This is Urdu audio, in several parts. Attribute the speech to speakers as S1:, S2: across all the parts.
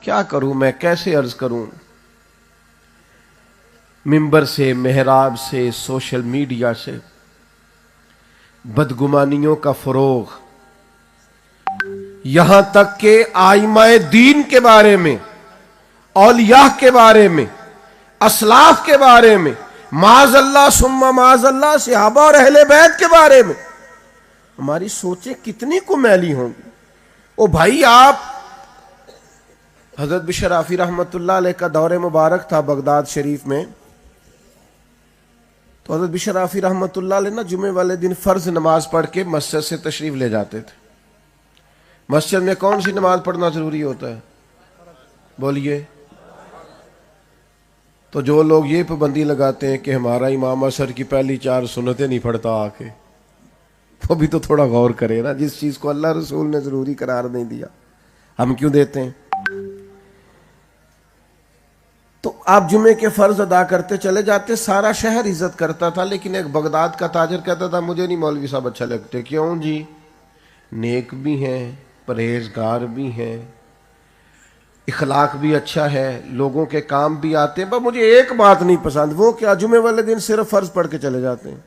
S1: کیا کروں میں، کیسے عرض کروں؟ ممبر سے، محراب سے، سوشل میڈیا سے بدگمانیوں کا فروغ، یہاں تک کہ آئمہ دین کے بارے میں، اولیاء کے بارے میں، اسلاف کے بارے میں، معاذ اللہ ثم معاذ اللہ صحابہ اور اہل بیت کے بارے میں ہماری سوچیں کتنی کو میلی ہوں گی۔ او بھائی، آپ حضرت بشر آفی رحمت اللہ علیہ کا دور مبارک تھا بغداد شریف میں، تو حضرت بشر آفی رحمت اللہ علیہ نا جمعے والے دن فرض نماز پڑھ کے مسجد سے تشریف لے جاتے تھے۔ مسجد میں کون سی نماز پڑھنا ضروری ہوتا ہے؟ بولیے۔ تو جو لوگ یہ پابندی لگاتے ہیں کہ ہمارا امام عصر کی پہلی 4 سنتیں نہیں پڑھتا آ کے، وہ بھی تو تھوڑا غور کرے نا، جس چیز کو اللہ رسول نے ضروری قرار نہیں دیا ہم کیوں دیتے ہیں؟ تو آپ جمعے کے فرض ادا کرتے چلے جاتے، سارا شہر عزت کرتا تھا، لیکن ایک بغداد کا تاجر کہتا تھا مجھے نہیں مولوی صاحب اچھا لگتے۔ کیوں جی؟ نیک بھی ہیں، پرہیزگار بھی ہیں، اخلاق بھی اچھا ہے، لوگوں کے کام بھی آتے ہیں، پر مجھے ایک بات نہیں پسند۔ وہ کیا؟ جمعے والے دن صرف فرض پڑھ کے چلے جاتے ہیں۔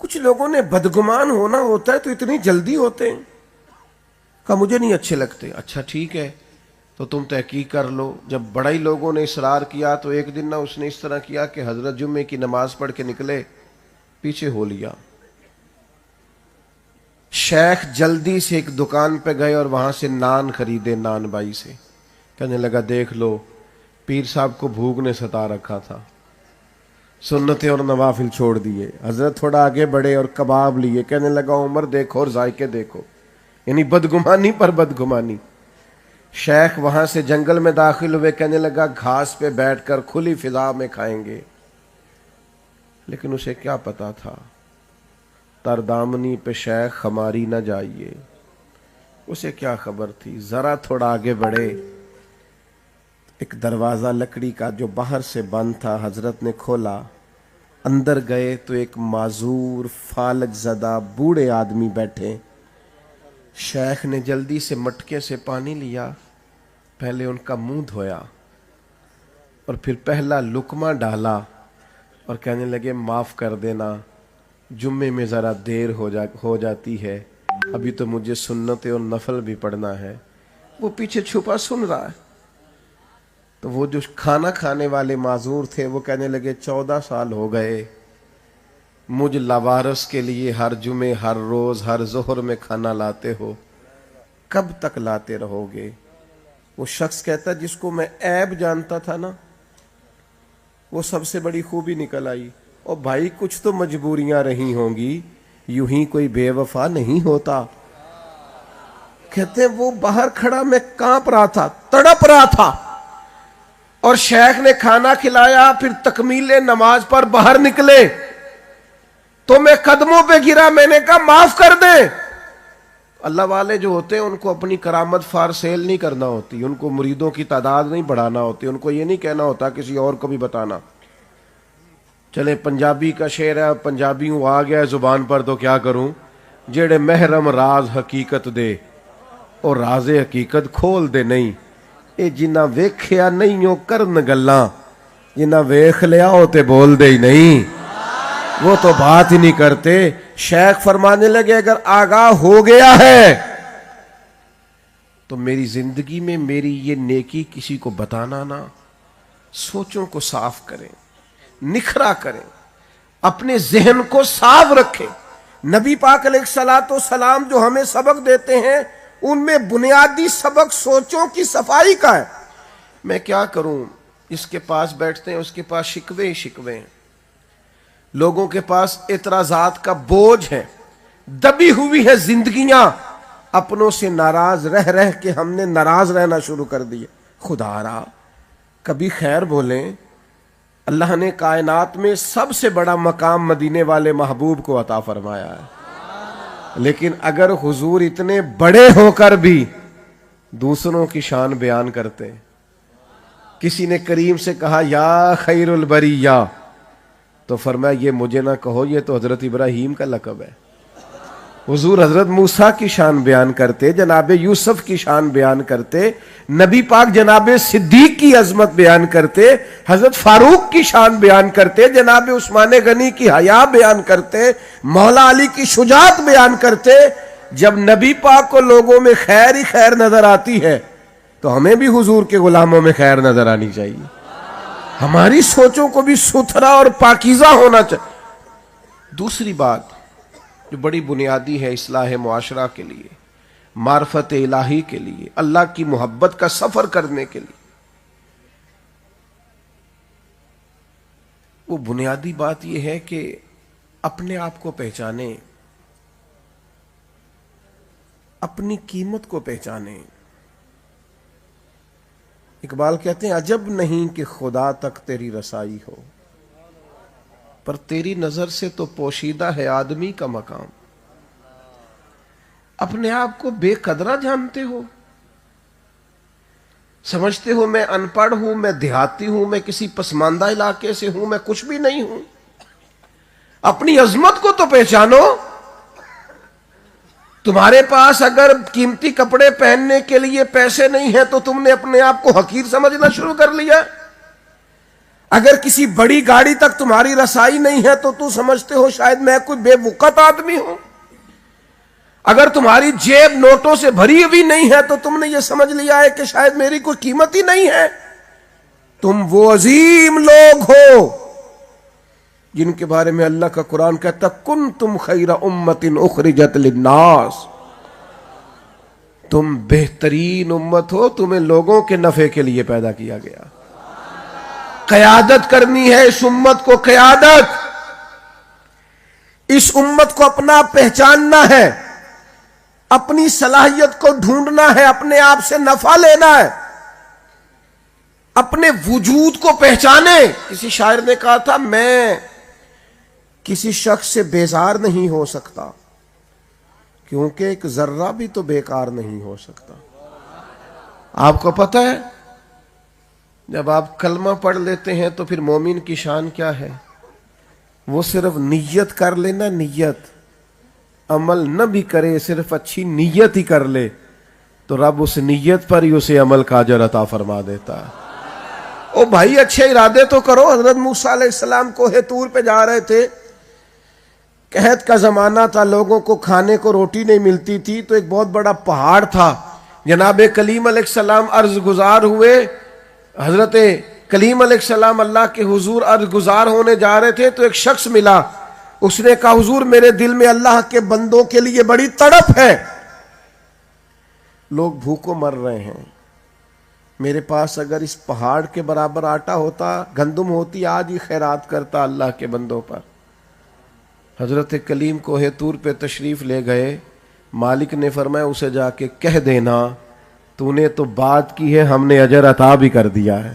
S1: کچھ لوگوں نے بدگمان ہونا ہوتا ہے تو اتنی جلدی ہوتے ہیں، کہا مجھے نہیں اچھے لگتے۔ اچھا ٹھیک ہے، تو تم تحقیق کر لو۔ جب بڑے لوگوں نے اصرار کیا تو ایک دن اس نے اس طرح کیا کہ حضرت جمعے کی نماز پڑھ کے نکلے، پیچھے ہو لیا۔ شیخ جلدی سے ایک دکان پہ گئے اور وہاں سے نان خریدے، نان بائی سے۔ کہنے لگا دیکھ لو، پیر صاحب کو بھوک نے ستا رکھا تھا، سنتیں اور نوافل چھوڑ دیے۔ حضرت تھوڑا آگے بڑھے اور کباب لیے، کہنے لگا عمر دیکھو اور ذائقے دیکھو، یعنی بدگمانی پر بدگمانی۔ شیخ وہاں سے جنگل میں داخل ہوئے، کہنے لگا گھاس پہ بیٹھ کر کھلی فضا میں کھائیں گے، لیکن اسے کیا پتا تھا تردامنی پہ شیخ ہماری نہ جائیے، اسے کیا خبر تھی۔ ذرا تھوڑا آگے بڑھے، ایک دروازہ لکڑی کا جو باہر سے بند تھا حضرت نے کھولا، اندر گئے تو ایک معذور فالج زدہ بوڑھے آدمی بیٹھے۔ شیخ نے جلدی سے مٹکے سے پانی لیا، پہلے ان کا منہ دھویا اور پھر پہلا لقمہ ڈالا اور کہنے لگے معاف کر دینا، جمعے میں ذرا دیر ہو جاتی ہے، ابھی تو مجھے سنتیں اور نفل بھی پڑھنا ہے۔ وہ پیچھے چھپا سن رہا ہے۔ تو وہ جو کھانا کھانے والے معذور تھے وہ کہنے لگے 14 سال ہو گئے مجھ لاوارث کے لیے ہر جمعے، ہر روز، ہر ظہر میں کھانا لاتے ہو، کب تک لاتے رہو گے؟ وہ شخص کہتا جس کو میں عیب جانتا تھا نا، وہ سب سے بڑی خوبی نکل آئی۔ اور بھائی کچھ تو مجبوریاں رہی ہوں گی، یوں ہی کوئی بے وفا نہیں ہوتا۔ کہتے ہیں وہ باہر کھڑا میں کانپ رہا تھا، تڑپ رہا تھا، اور شیخ نے کھانا کھلایا، پھر تکمیل نماز پر باہر نکلے تو میں قدموں پہ گرا، میں نے کہا معاف کر دیں۔ اللہ والے جو ہوتے ہیں ان کو اپنی کرامت فار سیل نہیں کرنا ہوتی، ان کو مریدوں کی تعداد نہیں بڑھانا ہوتی، ان کو یہ نہیں کہنا ہوتا کسی اور کو بھی بتانا۔ چلے پنجابی کا شعر ہے، پنجابی ہوں آ گیا زبان پر تو کیا کروں، جیڑے محرم راز حقیقت دے اور راز حقیقت کھول دے نہیں، اے جنہ ویکھیا نہیں ہو کرن گلاں، جنہ ویکھ لیا ہو تے بول دے ہی نہیں، وہ تو بات ہی نہیں کرتے۔ شیخ فرمانے لگے اگر آگاہ ہو گیا ہے تو میری زندگی میں میری یہ نیکی کسی کو بتانا نہ، سوچوں کو صاف کریں، نکھرا کریں، اپنے ذہن کو صاف رکھیں۔ نبی پاک علیہ الصلوۃ والسلام جو ہمیں سبق دیتے ہیں ان میں بنیادی سبق سوچوں کی صفائی کا ہے۔ میں کیا کروں، اس کے پاس بیٹھتے ہیں اس کے پاس شکوے ہی شکوے ہیں، لوگوں کے پاس اعتراضات کا بوجھ ہے، دبی ہوئی ہے زندگیاں، اپنوں سے ناراض رہ کے ہم نے ناراض رہنا شروع کر دیا۔ خدا را کبھی خیر بولیں، اللہ نے کائنات میں سب سے بڑا مقام مدینے والے محبوب کو عطا فرمایا ہے، لیکن اگر حضور اتنے بڑے ہو کر بھی دوسروں کی شان بیان کرتے، کسی نے کریم سے کہا یا خیر البریہ تو فرمایا یہ مجھے نہ کہو، یہ تو حضرت ابراہیم کا لقب ہے، حضور حضرت موسیٰ کی شان بیان کرتے، جناب یوسف کی شان بیان کرتے، نبی پاک جناب صدیق کی عظمت بیان کرتے، حضرت فاروق کی شان بیان کرتے، جناب عثمان غنی کی حیا بیان کرتے، مولا علی کی شجاعت بیان کرتے۔ جب نبی پاک کو لوگوں میں خیر ہی خیر نظر آتی ہے تو ہمیں بھی حضور کے غلاموں میں خیر نظر آنی چاہیے، ہماری سوچوں کو بھی ستھرا اور پاکیزہ ہونا چاہیے۔ دوسری بات جو بڑی بنیادی ہے اصلاح معاشرہ کے لیے، معرفت الہی کے لیے، اللہ کی محبت کا سفر کرنے کے لیے، وہ بنیادی بات یہ ہے کہ اپنے آپ کو پہچانے، اپنی قیمت کو پہچانے۔ اقبال کہتے ہیں عجب نہیں کہ خدا تک تیری رسائی ہو، پر تیری نظر سے تو پوشیدہ ہے آدمی کا مقام۔ اپنے آپ کو بے قدرہ جانتے ہو، سمجھتے ہو میں ان پڑھ ہوں، میں دیہاتی ہوں، میں کسی پسماندہ علاقے سے ہوں، میں کچھ بھی نہیں ہوں۔ اپنی عظمت کو تو پہچانو۔ تمہارے پاس اگر قیمتی کپڑے پہننے کے لیے پیسے نہیں ہیں تو تم نے اپنے آپ کو حقیر سمجھنا شروع کر لیا۔ اگر کسی بڑی گاڑی تک تمہاری رسائی نہیں ہے تو تم سمجھتے ہو شاید میں کوئی بے وقت آدمی ہوں۔ اگر تمہاری جیب نوٹوں سے بھری ہوئی نہیں ہے تو تم نے یہ سمجھ لیا ہے کہ شاید میری کوئی قیمت ہی نہیں ہے۔ تم وہ عظیم لوگ ہو جن کے بارے میں اللہ کا قرآن کہتا کنتم خیر امت اخرجت للناس، تم بہترین امت ہو، تمہیں لوگوں کے نفع کے لیے پیدا کیا گیا۔ قیادت کرنی ہے اس امت کو، قیادت اس امت کو اپنا پہچاننا ہے، اپنی صلاحیت کو ڈھونڈنا ہے، اپنے آپ سے نفع لینا ہے، اپنے وجود کو پہچانے۔ کسی شاعر نے کہا تھا میں کسی شخص سے بیزار نہیں ہو سکتا کیونکہ ایک ذرہ بھی تو بیکار نہیں ہو سکتا۔ آپ کو پتہ ہے جب آپ کلمہ پڑھ لیتے ہیں تو پھر مومن کی شان کیا ہے؟ وہ صرف نیت کر لینا، نیت، عمل نہ بھی کرے، صرف اچھی نیت ہی کر لے تو رب اس نیت پر ہی اسے عمل کا اجر عطا فرما دیتا ہے۔ او بھائی اچھے ارادے تو کرو۔ حضرت موسیٰ علیہ السلام کوہ طور پہ جا رہے تھے، قحط کا زمانہ تھا، لوگوں کو کھانے کو روٹی نہیں ملتی تھی، تو ایک بہت بڑا پہاڑ تھا۔ جناب کلیم علیہ السلام عرض گزار ہوئے، حضرت کلیم علیہ السلام اللہ کے حضور عرض گزار ہونے جا رہے تھے تو ایک شخص ملا، اس نے کہا حضور میرے دل میں اللہ کے بندوں کے لیے بڑی تڑپ ہے، لوگ بھوکوں مر رہے ہیں، میرے پاس اگر اس پہاڑ کے برابر آٹا ہوتا، گندم ہوتی، آج ہی خیرات کرتا اللہ کے بندوں پر۔ حضرت کلیم کوہ طور پہ تشریف لے گئے، مالک نے فرمایا اسے جا کے کہہ دینا تو نے تو بات کی ہے، ہم نے اجر عطا بھی کر دیا ہے۔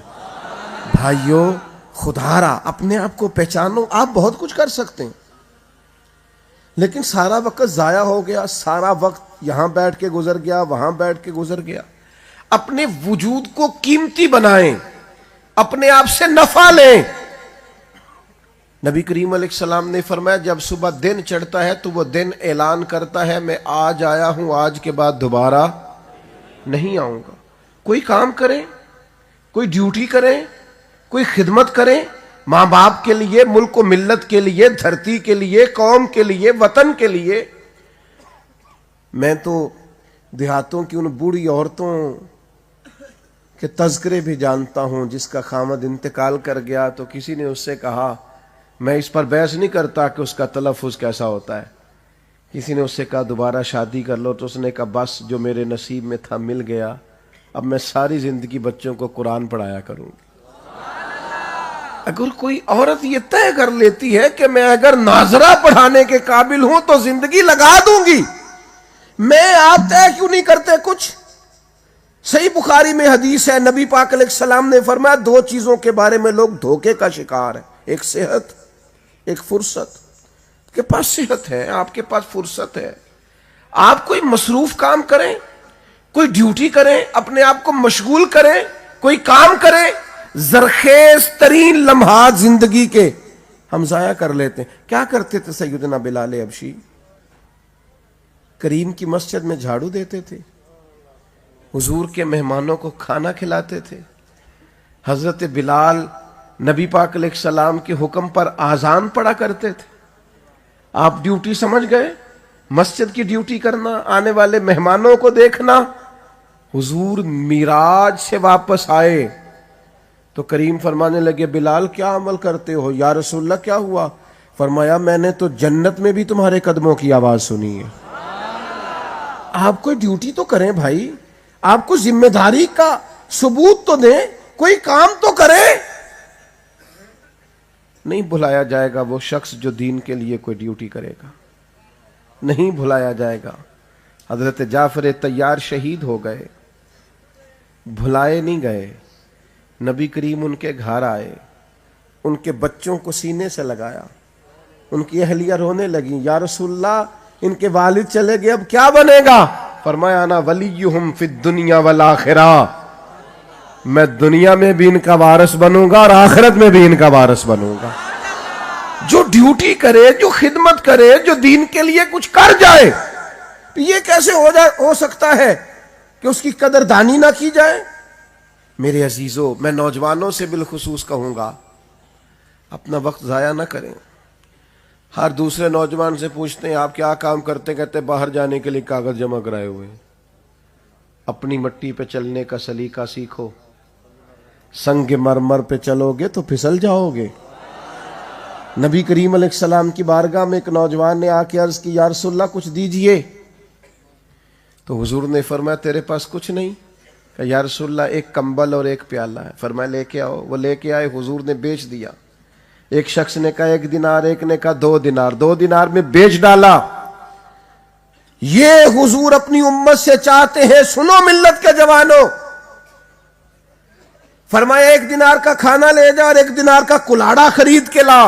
S1: بھائیو خدا را اپنے آپ کو پہچانو۔ آپ بہت کچھ کر سکتے ہیں لیکن سارا وقت ضائع ہو گیا، سارا وقت یہاں بیٹھ کے گزر گیا، وہاں بیٹھ کے گزر گیا۔ اپنے وجود کو قیمتی بنائیں، اپنے آپ سے نفع لیں۔ نبی کریم علیہ السلام نے فرمایا جب صبح دن چڑھتا ہے تو وہ دن اعلان کرتا ہے میں آج آیا ہوں، آج کے بعد دوبارہ نہیں آؤں گا۔ کوئی کام کریں، کوئی ڈیوٹی کریں، کوئی خدمت کریں، ماں باپ کے لیے، ملک و ملت کے لیے، دھرتی کے لیے، قوم کے لیے، وطن کے لیے۔ میں تو دیہاتوں کی ان بوڑھی عورتوں کے تذکرے بھی جانتا ہوں جس کا خامد انتقال کر گیا تو کسی نے اس سے کہا، میں اس پر بحث نہیں کرتا کہ اس کا تلفظ کیسا ہوتا ہے، کسی نے اس سے کہا دوبارہ شادی کر لو تو اس نے کہا بس جو میرے نصیب میں تھا مل گیا، اب میں ساری زندگی بچوں کو قرآن پڑھایا کروں گی۔ اگر کوئی عورت یہ طے کر لیتی ہے کہ میں اگر ناظرہ پڑھانے کے قابل ہوں تو زندگی لگا دوں گی، میں آپ طے کیوں نہیں کرتے کچھ؟ صحیح بخاری میں حدیث ہے، نبی پاک علیہ السلام نے فرمایا دو چیزوں کے بارے میں لوگ دھوکے کا شکار ہیں، ایک صحت، ایک فرصت۔ آپ کے پاس صحت ہے، آپ کے پاس فرصت ہے، آپ کوئی مصروف کام کریں، کوئی ڈیوٹی کریں، اپنے آپ کو مشغول کریں، کوئی کام کریں۔ زرخیز ترین لمحات زندگی کے ہم ضائع کر لیتے ہیں۔ کیا کرتے تھے سیدنا بلال حبشی؟ کریم کی مسجد میں جھاڑو دیتے تھے، حضور کے مہمانوں کو کھانا کھلاتے تھے، حضرت بلال نبی پاک علیہ السلام کے حکم پر آذان پڑھا کرتے تھے۔ آپ ڈیوٹی سمجھ گئے، مسجد کی ڈیوٹی کرنا، آنے والے مہمانوں کو دیکھنا۔ حضور معراج سے واپس آئے تو کریم فرمانے لگے بلال کیا عمل کرتے ہو؟ یا رسول اللہ کیا ہوا؟ فرمایا میں نے تو جنت میں بھی تمہارے قدموں کی آواز سنی ہے۔ آپ کوئی ڈیوٹی تو کریں بھائی، آپ کو ذمہ داری کا ثبوت تو دیں، کوئی کام تو کریں۔ نہیں بھلایا جائے گا وہ شخص جو دین کے لیے کوئی ڈیوٹی کرے گا، نہیں بھلایا جائے گا۔ حضرت جعفر طیار شہید ہو گئے، بھلائے نہیں گئے۔ نبی کریم ان کے گھر آئے، ان کے بچوں کو سینے سے لگایا، ان کی اہلیہ رونے لگی، یا رسول اللہ ان کے والد چلے گئے اب کیا بنے گا؟ فرمایا انا ولیہم فی الدنیا والآخرہ، میں دنیا میں بھی ان کا وارث بنوں گا اور آخرت میں بھی ان کا وارث بنوں گا۔ جو ڈیوٹی کرے، جو خدمت کرے، جو دین کے لیے کچھ کر جائے، تو یہ کیسے ہو سکتا ہے کہ اس کی قدر دانی نہ کی جائے؟ میرے عزیزو، میں نوجوانوں سے بالخصوص کہوں گا اپنا وقت ضائع نہ کریں۔ ہر دوسرے نوجوان سے پوچھتے ہیں آپ کیا کام کرتے؟ کہتے باہر جانے کے لیے کاغذ جمع کرائے ہوئے۔ اپنی مٹی پہ چلنے کا سلیقہ سیکھو، سنگ مرمر پہ چلو گے تو پھسل جاؤ گے۔ نبی کریم علیہ السلام کی بارگاہ میں ایک نوجوان نے آ کے عرض کی یا رسول اللہ کچھ دیجئے، تو حضور نے فرمایا تیرے پاس کچھ نہیں؟ کہ یا رسول اللہ ایک کمبل اور ایک پیالہ ہے۔ فرمایا لے کے آؤ۔ وہ لے کے آئے، حضور نے بیچ دیا۔ ایک شخص نے کہا 1 دینار، ایک نے کہا 2 دینار، 2 دینار میں بیچ ڈالا۔ یہ حضور اپنی امت سے چاہتے ہیں، سنو ملت کے جوانوں، فرمایا 1 دینار کا کھانا لے جا اور 1 دینار کا کلاڑا خرید کے لا۔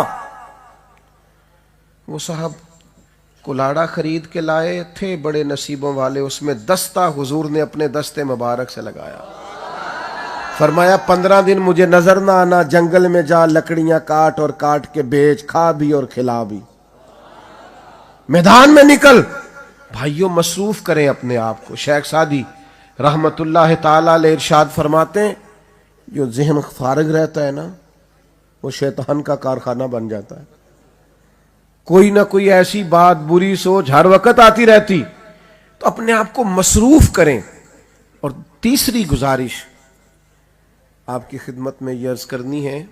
S1: وہ صاحب کلاڑا خرید کے لائے تھے، بڑے نصیبوں والے، اس میں دستہ حضور نے اپنے دستے مبارک سے لگایا۔ فرمایا 15 دن مجھے نظر نہ آنا، جنگل میں جا لکڑیاں کاٹ اور کاٹ کے بیچ، کھا بھی اور کھلا بھی، میدان میں نکل۔ بھائیوں مصروف کریں اپنے آپ کو۔ شیخ سعدی رحمت اللہ تعالی علیہ ارشاد فرماتے ہیں جو ذہن فارغ رہتا ہے نا وہ شیطان کا کارخانہ بن جاتا ہے۔ کوئی نہ کوئی ایسی بات، بری سوچ ہر وقت آتی رہتی، تو اپنے آپ کو مصروف کریں۔ اور تیسری گزارش آپ کی خدمت میں یہ عرض کرنی ہے،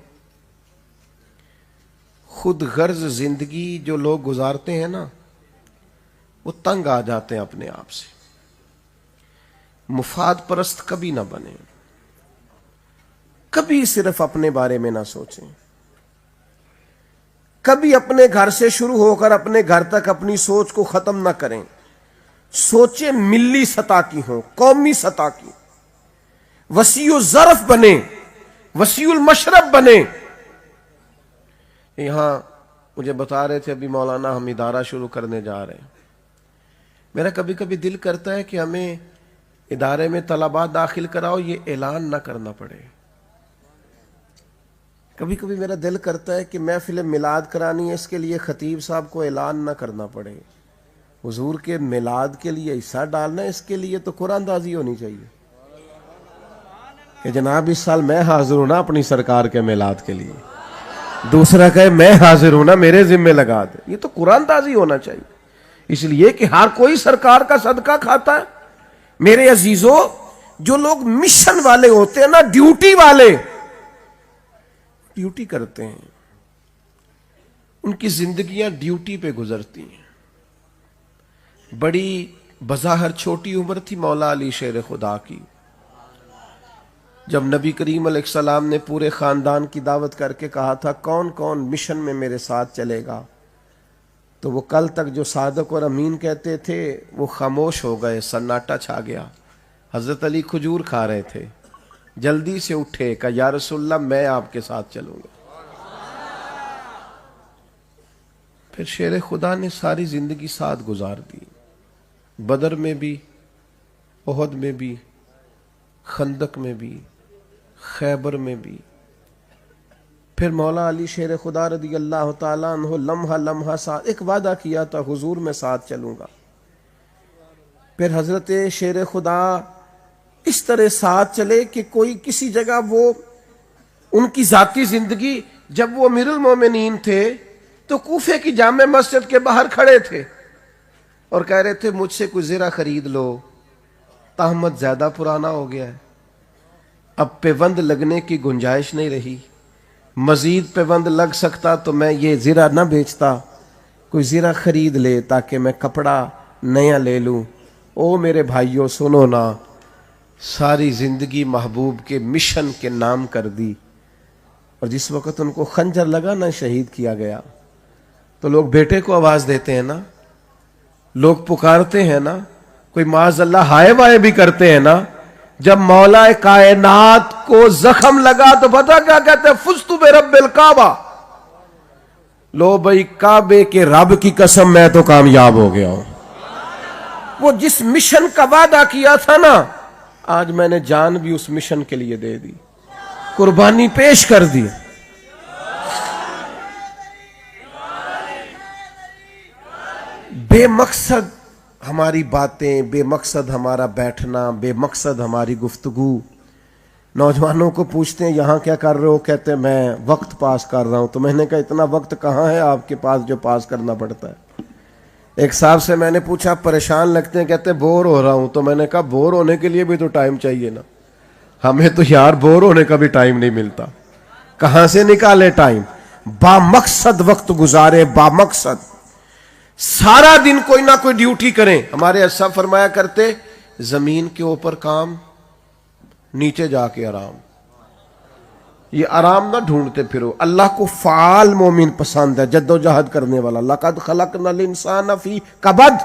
S1: خود غرض زندگی جو لوگ گزارتے ہیں نا وہ تنگ آ جاتے ہیں اپنے آپ سے۔ مفاد پرست کبھی نہ بنیں، کبھی صرف اپنے بارے میں نہ سوچیں، کبھی اپنے گھر سے شروع ہو کر اپنے گھر تک اپنی سوچ کو ختم نہ کریں۔ سوچیں ملی سطح کی ہوں، قومی سطح کی، وسیع الظرف بنے، وسیع المشرب بنے۔ یہاں مجھے بتا رہے تھے ابھی مولانا ہم ادارہ شروع کرنے جا رہے ہیں۔ میرا کبھی کبھی دل کرتا ہے کہ ہمیں ادارے میں طلباء داخل کراؤ یہ اعلان نہ کرنا پڑے۔ کبھی کبھی میرا دل کرتا ہے کہ محفل میلاد کرانی ہے، اس کے لیے خطیب صاحب کو اعلان نہ کرنا پڑے۔ حضور کے میلاد کے لیے حصہ ڈالنا ہے، اس کے لیے تو قرآن دازی ہونی چاہیے کہ جناب اس سال میں حاضر ہوں نا اپنی سرکار کے میلاد کے لیے، دوسرا کہے میں حاضر ہوں نا میرے ذمہ لگا دے۔ یہ تو قرآن دازی ہونا چاہیے، اس لیے کہ ہر کوئی سرکار کا صدقہ کھاتا ہے۔ میرے عزیزو، جو لوگ مشن والے ہوتے ہیں نا، ڈیوٹی والے، ڈیوٹی کرتے ہیں، ان کی زندگیاں ڈیوٹی پہ گزرتی ہیں۔ بڑی بظاہر چھوٹی عمر تھی مولا علی شیر خدا کی، جب نبی کریم علیہ السلام نے پورے خاندان کی دعوت کر کے کہا تھا کون کون مشن میں میرے ساتھ چلے گا، تو وہ کل تک جو صادق اور امین کہتے تھے وہ خاموش ہو گئے، سناٹا چھا گیا۔ حضرت علی کھجور کھا رہے تھے، جلدی سے اٹھے، کہا یا رسول اللہ میں آپ کے ساتھ چلوں گا۔ پھر شیر خدا نے ساری زندگی ساتھ گزار دی، بدر میں بھی، احد میں بھی، خندق میں بھی، خیبر میں بھی۔ پھر مولا علی شیر خدا رضی اللہ تعالیٰ عنہ لمحہ لمحہ ساتھ، ایک وعدہ کیا تھا حضور میں ساتھ چلوں گا، پھر حضرت شیر خدا اس طرح ساتھ چلے کہ کوئی کسی جگہ وہ ان کی ذاتی زندگی، جب وہ امیر المومنین تھے تو کوفے کی جامع مسجد کے باہر کھڑے تھے اور کہہ رہے تھے مجھ سے کوئی زرہ خرید لو، تہمت زیادہ پرانا ہو گیا ہے، اب پیوند لگنے کی گنجائش نہیں رہی، مزید پیوند لگ سکتا تو میں یہ زرہ نہ بیچتا، کوئی زرہ خرید لے تاکہ میں کپڑا نیا لے لوں۔ او میرے بھائیوں سنو نا، ساری زندگی محبوب کے مشن کے نام کر دی، اور جس وقت ان کو خنجر لگا نا، شہید کیا گیا، تو لوگ بیٹے کو آواز دیتے ہیں نا، لوگ پکارتے ہیں نا، کوئی معاذ اللہ ہائے وائے بھی کرتے ہیں نا۔ جب مولا کائنات کو زخم لگا تو پتہ کیا کہتے ہیں؟ فزت برب الکعبہ، لو بھائی کعبے کے رب کی قسم میں تو کامیاب ہو گیا ہوں۔ وہ جس مشن کا وعدہ کیا تھا نا، آج میں نے جان بھی اس مشن کے لیے دے دی، قربانی پیش کر دی۔ بے مقصد ہماری باتیں، بے مقصد ہمارا بیٹھنا، بے مقصد ہماری گفتگو۔ نوجوانوں کو پوچھتے ہیں یہاں کیا کر رہے ہو؟ کہتے ہیں میں وقت پاس کر رہا ہوں۔ تو میں نے کہا اتنا وقت کہاں ہے آپ کے پاس جو پاس کرنا پڑتا ہے؟ ایک صاحب سے میں نے پوچھا پریشان لگتے ہیں، کہتے ہیں بور ہو رہا ہوں۔ تو میں نے کہا بور ہونے کے لیے بھی تو ٹائم چاہیے نا، ہمیں تو یار بور ہونے کا بھی ٹائم نہیں ملتا، کہاں سے نکالے ٹائم؟ با مقصد وقت گزارے، با مقصد سارا دن کوئی نہ کوئی ڈیوٹی کریں۔ ہمارے اسا فرمایا کرتے زمین کے اوپر کام، نیچے جا کے آرام۔ یہ آرام نہ ڈھونڈتے پھرو، اللہ کو فعال مومن پسند ہے، جد و جہد کرنے والا۔ لقد خلقنا الانسان فی کبد،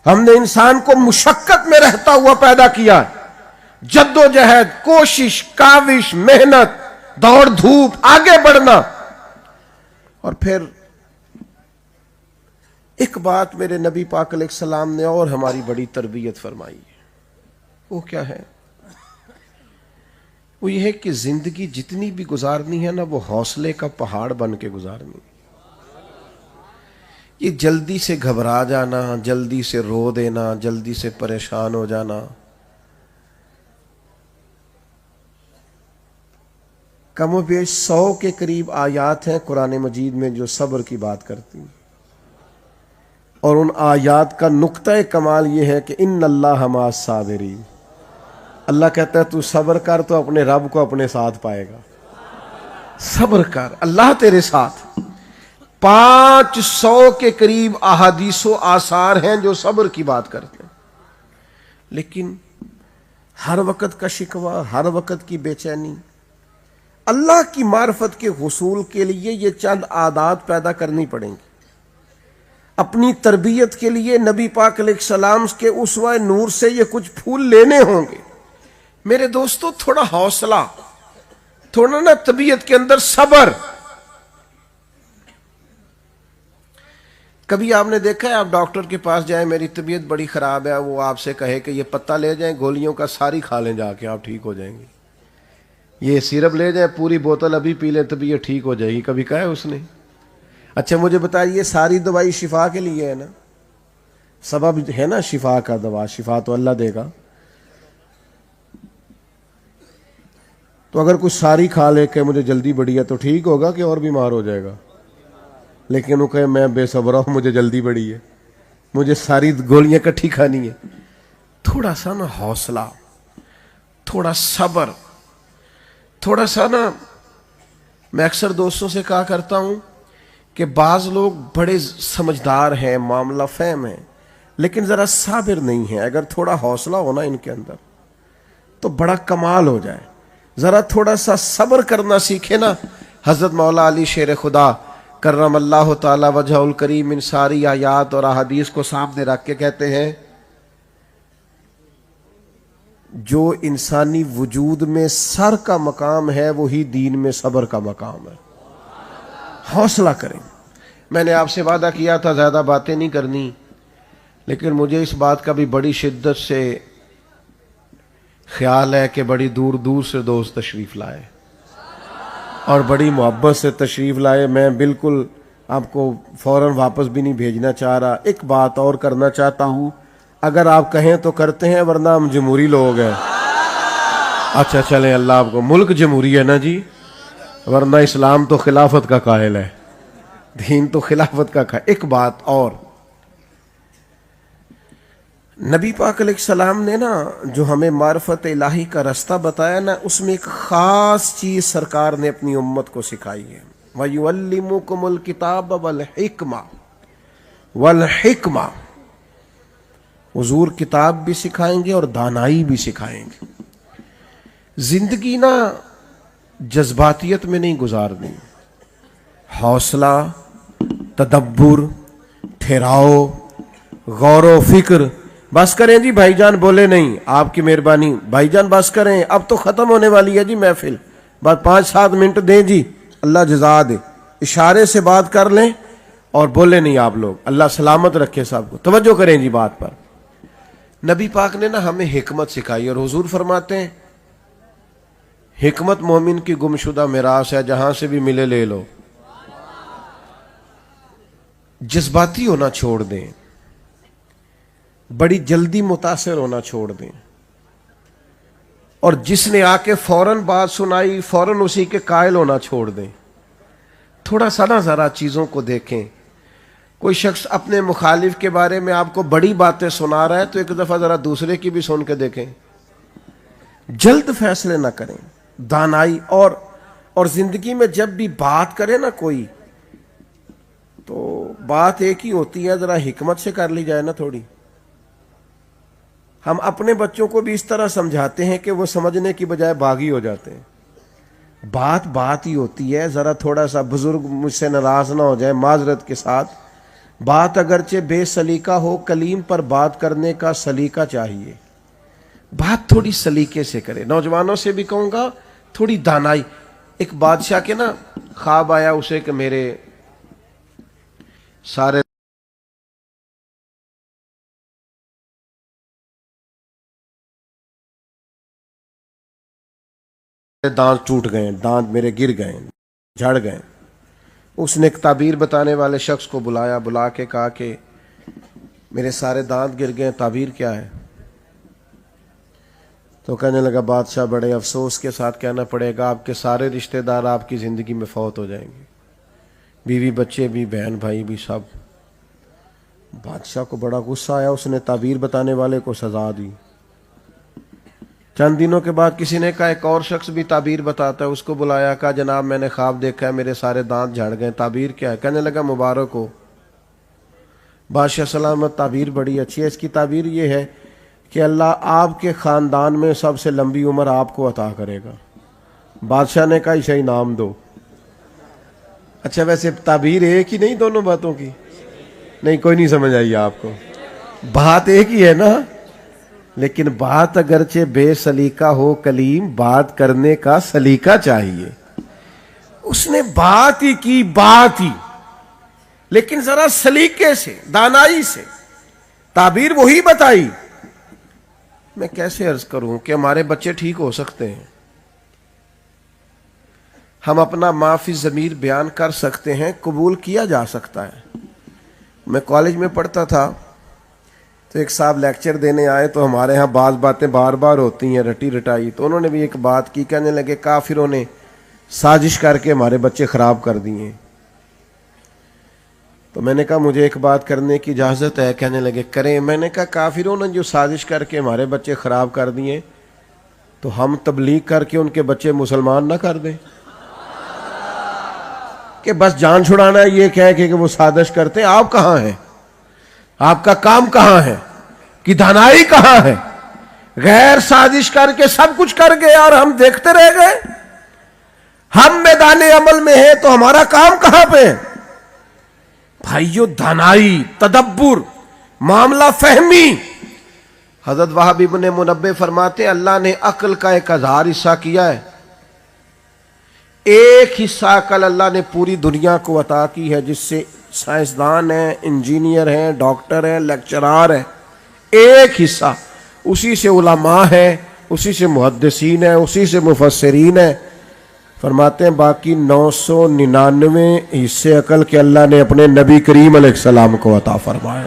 S1: ہم نے انسان کو مشقت میں رہتا ہوا پیدا کیا ہے، جد و جہد، کوشش، کاوش، محنت، دوڑ دھوپ، آگے بڑھنا۔ اور پھر ایک بات میرے نبی پاک علیہ السلام نے اور ہماری بڑی تربیت فرمائی ہے، وہ کیا ہے؟ وہ یہ ہے کہ زندگی جتنی بھی گزارنی ہے نا، وہ حوصلے کا پہاڑ بن کے گزارنی۔ یہ جلدی سے گھبرا جانا، جلدی سے رو دینا، جلدی سے پریشان ہو جانا، کم و بیش 100 کے قریب آیات ہیں قرآن مجید میں جو صبر کی بات کرتی ہیں، اور ان آیات کا نقطہ کمال یہ ہے کہ ان اللہ مع الصابرین، اللہ کہتا ہے تو صبر کر تو اپنے رب کو اپنے ساتھ پائے گا۔ صبر کر، اللہ تیرے ساتھ۔ 500 کے قریب احادیث و آثار ہیں جو صبر کی بات کرتے ہیں، لیکن ہر وقت کا شکوہ، ہر وقت کی بے چینی۔ اللہ کی معرفت کے حصول کے لیے یہ چند عادات پیدا کرنی پڑیں گی۔ اپنی تربیت کے لیے نبی پاک علیہ السلام کے اسوہ نور سے یہ کچھ پھول لینے ہوں گے۔ میرے دوستو تھوڑا حوصلہ، تھوڑا نا طبیعت کے اندر صبر۔ کبھی آپ نے دیکھا ہے آپ ڈاکٹر کے پاس جائیں، میری طبیعت بڑی خراب ہے، وہ آپ سے کہے کہ یہ پتہ لے جائیں گولیوں کا ساری کھا لیں جا کے آپ ٹھیک ہو جائیں گے، یہ سیرپ لے جائیں پوری بوتل ابھی پی لیں طبیعت ٹھیک ہو جائے گی، کبھی کہا ہے اس نے؟ اچھا مجھے بتائیے ساری دوائی شفا کے لیے ہے نا، سبب ہے نا شفا کا، دوا شفا تو اللہ دے گا، تو اگر کچھ ساری کھا لے کہ مجھے جلدی بڑی ہے تو ٹھیک ہوگا کہ اور بیمار ہو جائے گا؟ لیکن وہ کہے میں بے صبر ہوں، مجھے جلدی بڑی ہے، مجھے ساری گولیاں کٹھی کھانی ہے۔ تھوڑا سا نا حوصلہ، تھوڑا صبر، تھوڑا سا نا، میں اکثر دوستوں سے کہا کرتا ہوں کہ بعض لوگ بڑے سمجھدار ہیں، معاملہ فہم ہیں، لیکن ذرا صابر نہیں ہیں۔ اگر تھوڑا حوصلہ ہونا ان کے اندر تو بڑا کمال ہو جائے، ذرا تھوڑا سا صبر کرنا سیکھے نا۔ حضرت مولا علی شیر خدا کرم اللہ تعالی وجہ الکریم ان ساری آیات اور احادیث کو سامنے رکھ کے کہتے ہیں جو انسانی وجود میں سر کا مقام ہے وہی دین میں صبر کا مقام ہے۔ حوصلہ کریں۔ میں نے آپ سے وعدہ کیا تھا زیادہ باتیں نہیں کرنی، لیکن مجھے اس بات کا بھی بڑی شدت سے خیال ہے کہ بڑی دور دور سے دوست تشریف لائے اور بڑی محبت سے تشریف لائے۔ میں بالکل آپ کو فوراً واپس بھی نہیں بھیجنا چاہ رہا۔ ایک بات اور کرنا چاہتا ہوں، اگر آپ کہیں تو کرتے ہیں ورنہ ہم جمہوری لوگ ہیں. اچھا چلیں اللہ آپ کو. ملک جمہوری ہے نا جی, ورنہ اسلام تو خلافت کا قائل ہے, دین تو خلافت کا قائل. ایک بات اور, نبی پاک علیہ السلام نے نا جو ہمیں معرفت الہی کا رستہ بتایا نا, اس میں ایک خاص چیز سرکار نے اپنی امت کو سکھائی ہے. وَيُعَلِّمُكُمُ الْكِتَابَ وَالْحِکْمَةَ. حضور کتاب بھی سکھائیں گے اور دانائی بھی سکھائیں گے. زندگی نا جذباتیت میں نہیں گزارنی, حوصلہ, تدبر, ٹھہراؤ, غور و فکر. بس کریں جی بھائی جان, بولے نہیں, آپ کی مہربانی بھائی جان بس کریں, اب تو ختم ہونے والی ہے جی محفل, بس 5-7 منٹ دیں جی, اللہ جزا دے. اشارے سے بات کر لیں اور بولے نہیں آپ لوگ, اللہ سلامت رکھے سب کو. توجہ کریں جی بات پر. نبی پاک نے نا ہمیں حکمت سکھائی, اور حضور فرماتے ہیں حکمت مومن کی گمشدہ میراث ہے, جہاں سے بھی ملے لے لو. جذباتی ہونا چھوڑ دیں, بڑی جلدی متاثر ہونا چھوڑ دیں, اور جس نے آ کے فوراً بات سنائی فوراً اسی کے قائل ہونا چھوڑ دیں. تھوڑا سا نا ذرا چیزوں کو دیکھیں. کوئی شخص اپنے مخالف کے بارے میں آپ کو بڑی باتیں سنا رہا ہے تو ایک دفعہ ذرا دوسرے کی بھی سن کے دیکھیں. جلد فیصلے نہ کریں, دانائی. اور زندگی میں جب بھی بات کرے نا کوئی, تو بات ایک ہی ہوتی ہے, ذرا حکمت سے کر لی جائے نا تھوڑی. ہم اپنے بچوں کو بھی اس طرح سمجھاتے ہیں کہ وہ سمجھنے کی بجائے باغی ہو جاتے ہیں. بات ہی ہوتی ہے, ذرا تھوڑا سا بزرگ مجھ سے ناراض نہ ہو جائے, معذرت کے ساتھ. بات اگرچہ بے سلیقہ ہو, کلیم پر بات کرنے کا سلیقہ چاہیے. بات تھوڑی سلیقے سے کرے. نوجوانوں سے بھی کہوں گا تھوڑی دانائی. ایک بادشاہ کے نا خواب آیا اسے کہ میرے سارے دانت ٹوٹ گئے, دانت میرے گر گئے, جھڑ گئے. اس نے ایک تعبیر بتانے والے شخص کو بلایا, بلا کے کہا کہ میرے سارے دانت گر گئے, تعبیر کیا ہے؟ تو کہنے لگا بادشاہ بڑے افسوس کے ساتھ کہنا پڑے گا آپ کے سارے رشتہ دار آپ کی زندگی میں فوت ہو جائیں گے, بیوی بچے بھی, بہن بھائی بھی, سب. بادشاہ کو بڑا غصہ آیا, اس نے تعبیر بتانے والے کو سزا دی. چند دنوں کے بعد کسی نے کہا ایک اور شخص بھی تعبیر بتاتا ہے, اس کو بلایا, کہا جناب میں نے خواب دیکھا ہے میرے سارے دانت جھڑ گئے, تعبیر کیا ہے؟ کہنے لگا مبارک ہو بادشاہ سلامت, تعبیر بڑی اچھی ہے. اس کی تعبیر یہ ہے کہ اللہ آپ کے خاندان میں سب سے لمبی عمر آپ کو عطا کرے گا. بادشاہ نے کہا اسے انعام دو. اچھا ویسے تعبیر ایک ہی نہیں دونوں باتوں کی؟ نہیں, کوئی نہیں سمجھ آئی آپ کو. بات ایک ہی ہے نا, لیکن بات اگرچہ بے سلیقہ ہو, کلیم بات کرنے کا سلیقہ چاہیے. اس نے بات ہی کی, بات ہی, لیکن ذرا سلیقے سے, دانائی سے. تعبیر وہی بتائی. میں کیسے عرض کروں کہ ہمارے بچے ٹھیک ہو سکتے ہیں, ہم اپنا ما فی الضمیر بیان کر سکتے ہیں, قبول کیا جا سکتا ہے. میں کالج میں پڑھتا تھا تو ایک صاحب لیکچر دینے آئے, تو ہمارے ہاں بعض باتیں بار بار ہوتی ہیں رٹی رٹائی, تو انہوں نے بھی ایک بات کی. کہنے لگے کافروں نے سازش کر کے ہمارے بچے خراب کر دیے. تو میں نے کہا مجھے ایک بات کرنے کی اجازت ہے؟ کہنے لگے کریں. میں نے کہا کافروں نے جو سازش کر کے ہمارے بچے خراب کر دیے, تو ہم تبلیغ کر کے ان کے بچے مسلمان نہ کر دیں کہ بس جان چھڑانا ہے یہ کہہ کہ وہ سازش کرتے ہیں. آپ کہاں ہیں؟ آپ کا کام کہاں ہے کہ دانائی کہاں ہے؟ غیر سازش کر کے سب کچھ کر گئے اور ہم دیکھتے رہ گئے. ہم میدان عمل میں ہیں تو ہمارا کام کہاں پہ ہے؟ بھائیو دانائی, تدبر, معاملہ فہمی. حضرت وہب ابن منبہ فرماتے ہیں اللہ نے عقل کا 1000 حصہ کیا ہے, ایک حصہ عقل اللہ نے پوری دنیا کو عطا کی ہے, جس سے سائنسدان ہیں, انجینئر ہیں, ڈاکٹر ہیں, لیکچرار ہیں. ایک حصہ اسی سے علماء ہیں, اسی سے محدثین ہیں, اسی سے مفسرین ہیں. فرماتے ہیں باقی 999 حصے عقل کے اللہ نے اپنے نبی کریم علیہ السلام کو عطا فرمایا.